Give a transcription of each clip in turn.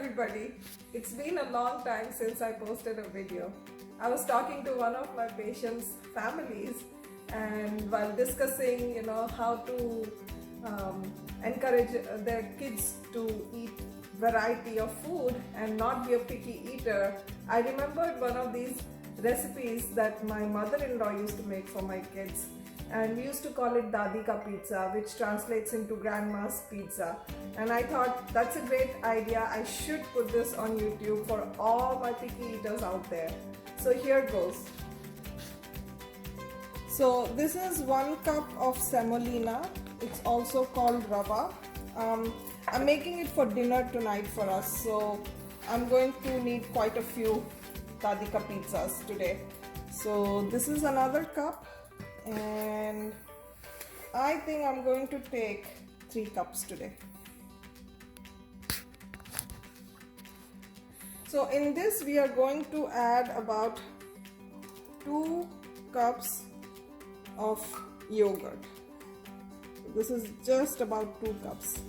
everybody. It's been a long time since I posted a video. I was talking to one of my patients' families, and while discussing, how to encourage their kids to eat variety of food and not be a picky eater, I remembered one of these recipes that my mother-in-law used to make for my kids. And we used to call it Dadi ka pizza, which translates into grandma's pizza. And I thought that's a great idea. I should put this on YouTube for all my picky eaters out there. So here goes. So this is 1 cup of semolina. It's also called rava. I'm making it for dinner tonight for us. So I'm going to need quite a few Dadi ka pizzas today. So this is another cup. And I think I'm going to take 3 cups today. So in this we are going to add about 2 cups of yogurt. This is just about 2 cups.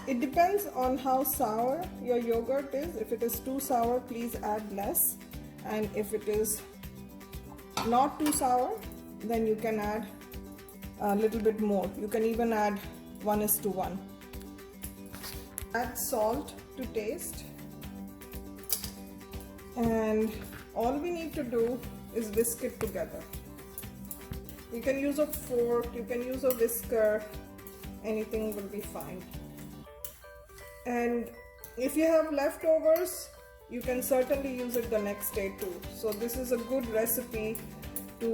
It depends on how sour your yogurt is. If it is too sour, please add less, and if it is not too sour, then you can add a little bit more. You can even add 1:1. Add salt to taste, and all we need to do is whisk it together. You can use a fork, you can use a whisker, anything will be fine. And if you have leftovers, you can certainly use it the next day too. So this is a good recipe to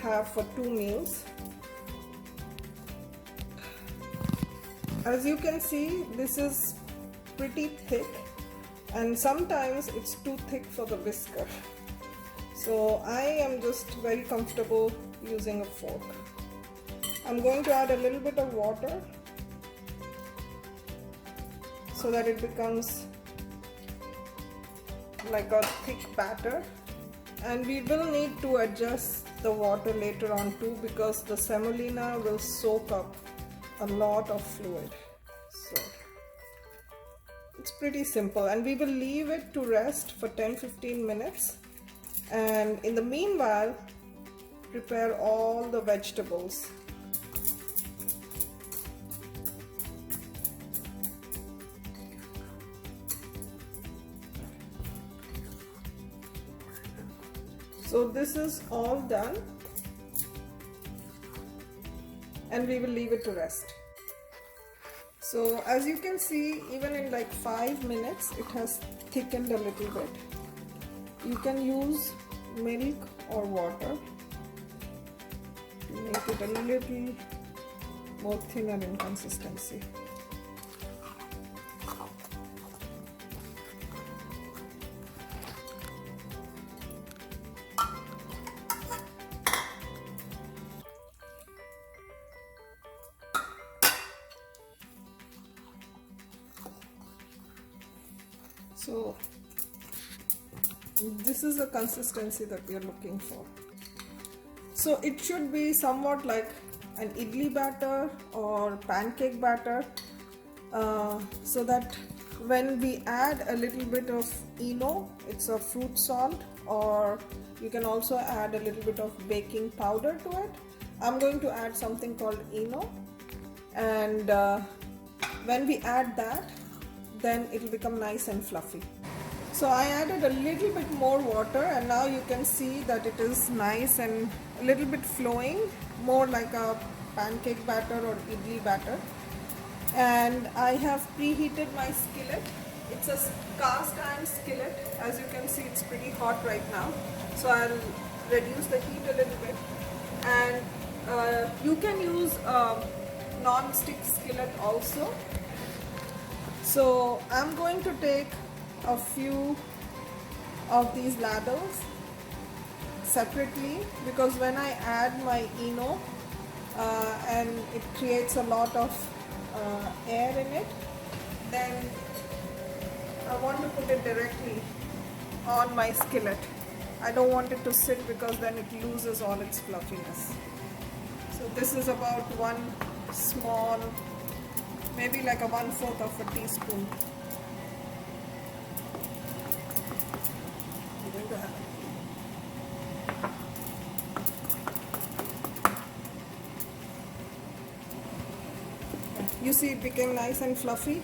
have for 2 meals. As you can see, this is pretty thick, and sometimes it's too thick for the whisker. So I am just very comfortable using a fork. I'm going to add a little bit of water so that it becomes like a thick batter, and we will need to adjust the water later on too, because the semolina will soak up a lot of fluid. So it's pretty simple, and we will leave it to rest for 10-15 minutes, and in the meanwhile prepare all the vegetables. So this is all done, and we will leave it to rest. So as you can see, even in like 5 minutes it has thickened a little bit. You can use milk or water to make it a little more thinner in consistency. So this is the consistency that we are looking for. So it should be somewhat like an idli batter or pancake batter, so that when we add a little bit of Eno, it's a fruit salt, or you can also add a little bit of baking powder to it. I'm going to add something called Eno, and when we add that, then it will become nice and fluffy. So I added a little bit more water, and now you can see that it is nice and a little bit flowing, more like a pancake batter or idli batter. And I have preheated my skillet. It's a cast iron skillet. As you can see, it's pretty hot right now. So I'll reduce the heat a little bit. And you can use a non-stick skillet also. So I'm going to take a few of these ladles separately, because when I add my Eno and it creates a lot of air in it, then I want to put it directly on my skillet. I don't want it to sit, because then it loses all its fluffiness. So this is about 1 small, maybe like a 1/4 of a teaspoon going to have. You see it became nice and fluffy,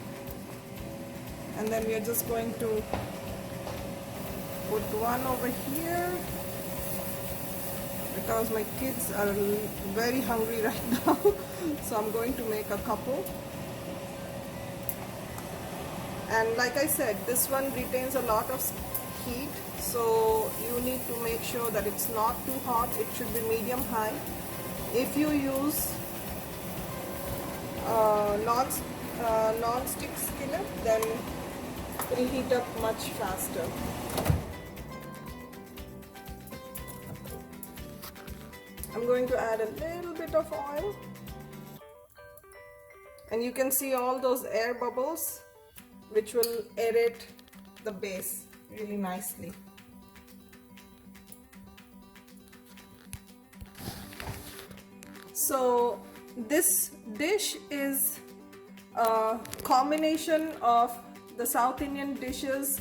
and then we are just going to put one over here because my kids are very hungry right now. So I'm going to make a couple. And like I said, this one retains a lot of heat, so you need to make sure that it's not too hot. It should be medium high. If you use non-stick skillet, then it will heat up much faster. I'm going to add a little bit of oil, and you can see all those air bubbles which will aerate the base really nicely. So this dish is a combination of the South Indian dishes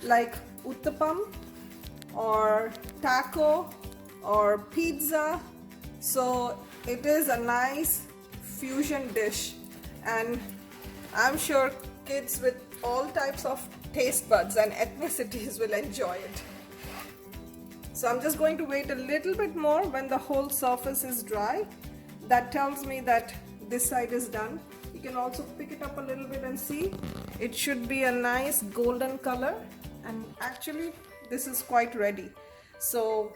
like uttapam or taco or pizza. So it is a nice fusion dish, and I'm sure kids with all types of taste buds and ethnicities will enjoy it. So I'm just going to wait a little bit more when the whole surface is dry. That tells me that this side is done. You can also pick it up a little bit and see it should be a nice golden color, and actually this is quite ready. So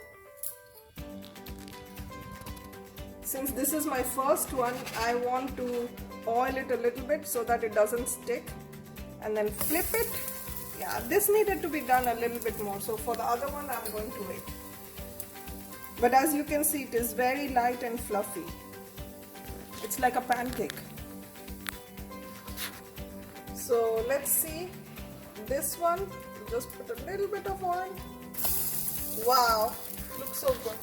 since this is my first one, I want to oil it a little bit so that it doesn't stick, and then flip it. Yeah, this needed to be done a little bit more, so for the other one I'm going to wait. But as you can see, it is very light and fluffy. It's like a pancake. So let's see this one. Just put a little bit of oil. Wow, looks so good.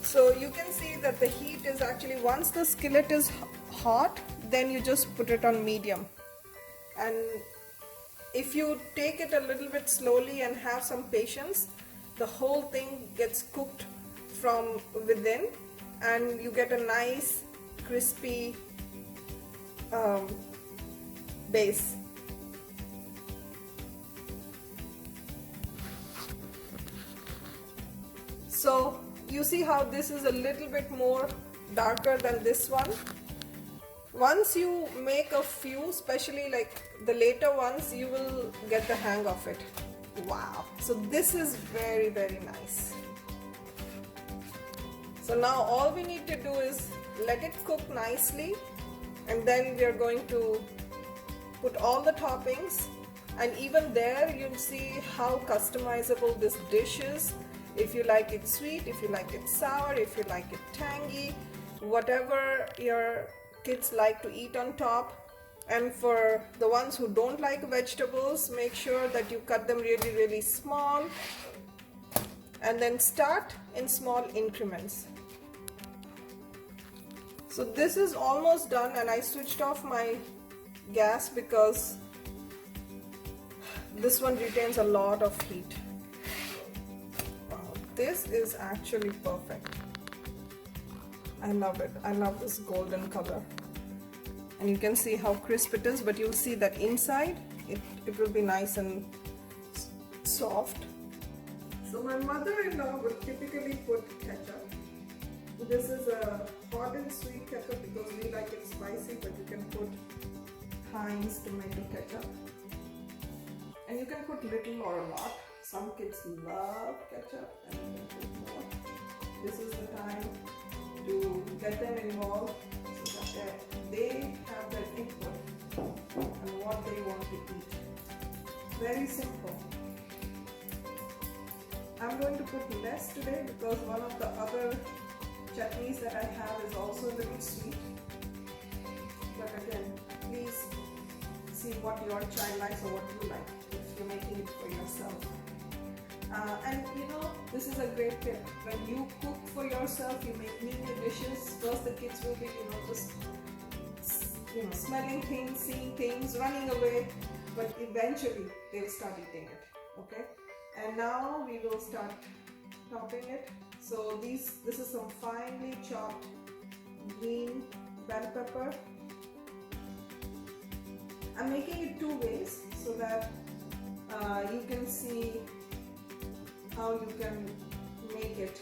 So you can see that the heat is actually, once the skillet is hot, then you just put it on medium. And if you take it a little bit slowly and have some patience, the whole thing gets cooked from within, and you get a nice crispy base. So you see how this is a little bit more darker than this one. Once you make a few, especially like the later ones, you will get the hang of it. Wow, so this is very, very nice. So now all we need to do is let it cook nicely, and then we are going to put all the toppings, and even there you'll see how customizable this dish is. If you like it sweet, if you like it sour, if you like it tangy, whatever your kids like to eat on top. And for the ones who don't like vegetables, make sure that you cut them really, really small, and then start in small increments. So this is almost done, and I switched off my gas because this one retains a lot of heat. Wow, this is actually perfect. I love it. I love this golden color. And you can see how crisp it is, but you'll see that inside it will be nice and soft. So my mother-in-law would typically put ketchup. This is a hot and sweet ketchup because we like it spicy, but you can put Heinz tomato ketchup. And you can put little or a lot. Some kids love ketchup, and you can put more. This is the time to get them involved so that they have their input on what they want to eat. Very simple. I'm going to put less today because one of the other chutneys that I have is also a little sweet. But again, please see what your child likes or what you like if you're making it for yourself. And you know, this is a great tip. When you cook for yourself, you make menu dishes. First, the kids will be, just smelling things, seeing things, running away. but eventually they'll start eating it. Okay, and now we will start topping it. So this is some finely chopped green bell pepper. I'm making it two ways so that you can see how you can make it,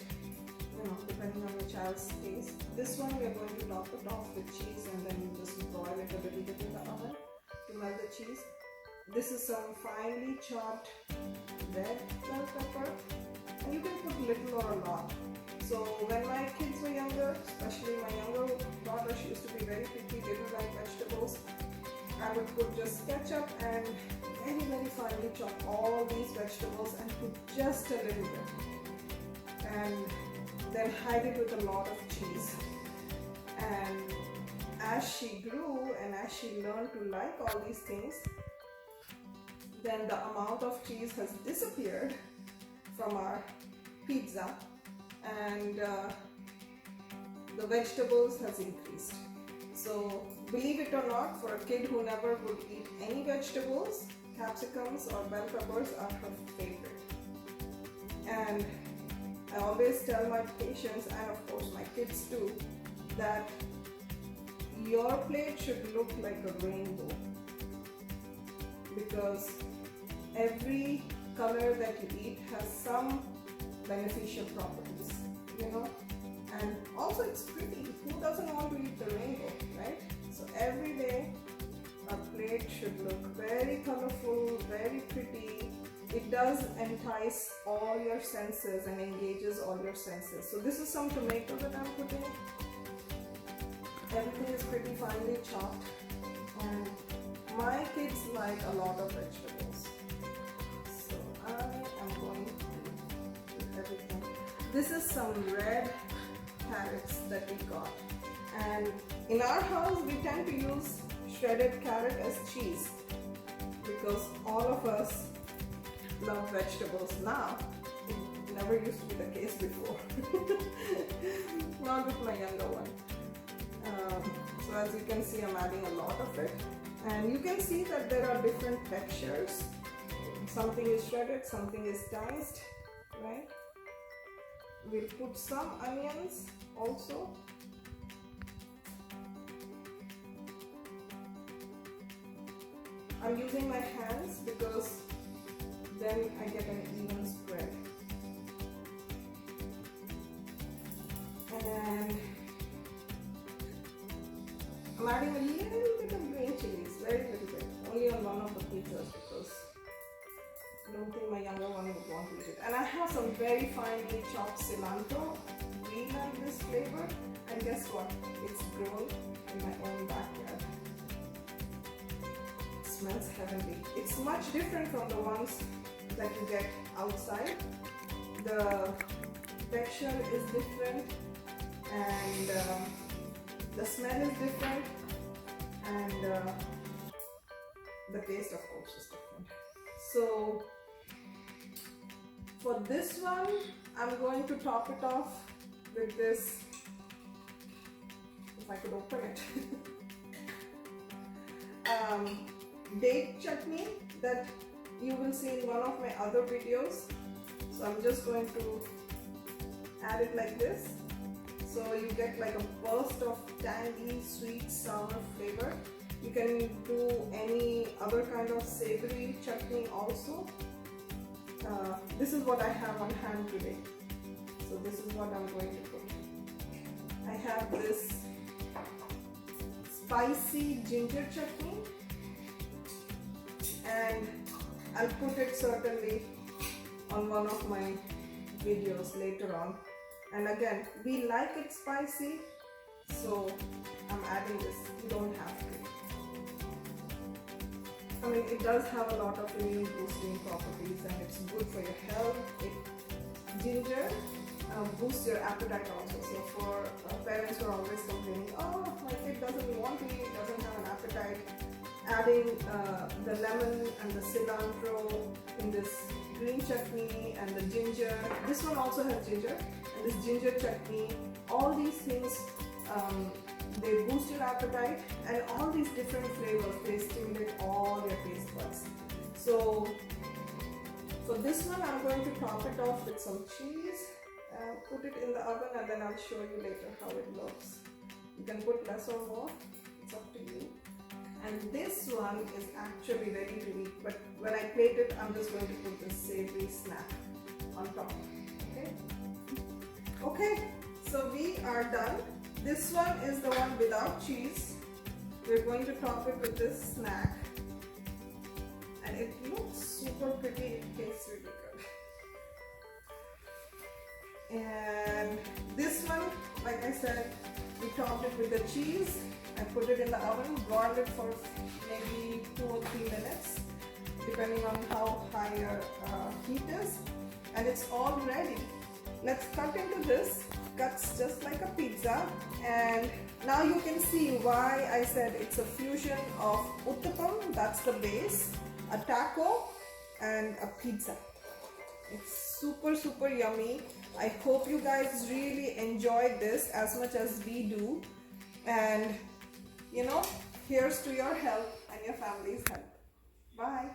depending on your child's taste. This one we are going to top it off with cheese, and then you just broil it a little bit in the oven to melt the cheese. This is some finely chopped red bell pepper, and you can put little or a lot. So when my kids were younger, especially my younger daughter, she used to be very picky, didn't like vegetables. I would put just ketchup and very finely chop all these vegetables and put just a little bit, and then hide it with a lot of cheese. And as she grew and as she learned to like all these things, then the amount of cheese has disappeared from our pizza, and the vegetables has increased. So believe it or not, for a kid who never would eat any vegetables, capsicums or bell peppers are her favorite. And I always tell my patients, and of course my kids too, that your plate should look like a rainbow, because every color that you eat has some beneficial properties, and also it's pretty. Who doesn't want to eat the rainbow, right? So every day our plate should look very colorful, very pretty. It does entice all your senses and engages all your senses. So this is some tomato that I'm putting. Everything is pretty finely chopped, and my kids like a lot of vegetables. So I am going to put everything. This is some red carrots that we got, and in our house we tend to use shredded carrot as cheese because all of us love vegetables now. It never used to be the case before. Not with my younger one. So as you can see, I'm adding a lot of it, and you can see that there are different textures. Something is shredded, something is diced, right? We'll put some onions also. I'm using my hands because then I get an even spread. And I'm adding a little bit of green chilies, very little bit, only on one of the pizzas because I don't think my younger one would want to eat it. And I have some very finely chopped cilantro. We like this flavor, and guess what? It's grown in my own backyard. It smells heavenly. It's much different from the ones that you get outside. The texture is different, and the smell is different, and the taste of course is different. So for this one, I'm going to top it off with this, if I could open it, date chutney that you will see in one of my other videos. So I'm just going to add it like this. So you get like a burst of tangy, sweet, sour flavor. You can do any other kind of savory chutney also. This is what I have on hand today. So this is what I'm going to put. I have this spicy ginger chutney, and I'll put it certainly on one of my videos later on. And again, we like it spicy, so I'm adding this. You don't have to. I mean, it does have a lot of immune boosting properties, and it's good for your health. Ginger boosts your appetite also. So for parents who are always complaining, oh, my kid doesn't want to eat, doesn't have an appetite, adding the lemon and the cilantro in this green chutney and the ginger. This one also has ginger, and this ginger chutney. All these things they boost your appetite, and all these different flavors, they stimulate all your taste buds. So for this one, I'm going to top it off with some cheese, put it in the oven, and then I'll show you later how it looks. You can put less or more, it's up to you. And this one is actually ready to eat, but when I plate it, I'm just going to put this savory snack on top. Okay, so we are done. This one is the one without cheese. We're going to top it with this snack, and it looks super pretty. It tastes really good. And this one, like I said, we topped it with the cheese. I put it in the oven, broiled it for maybe 2 or 3 minutes, depending on how high your heat is, and it's all ready. Let's cut into this. Cuts just like a pizza, and now you can see why I said it's a fusion of uttapam, that's the base, a taco, and a pizza. It's super yummy. I hope you guys really enjoyed this as much as we do, and you know, here's to your health and your family's health. Bye.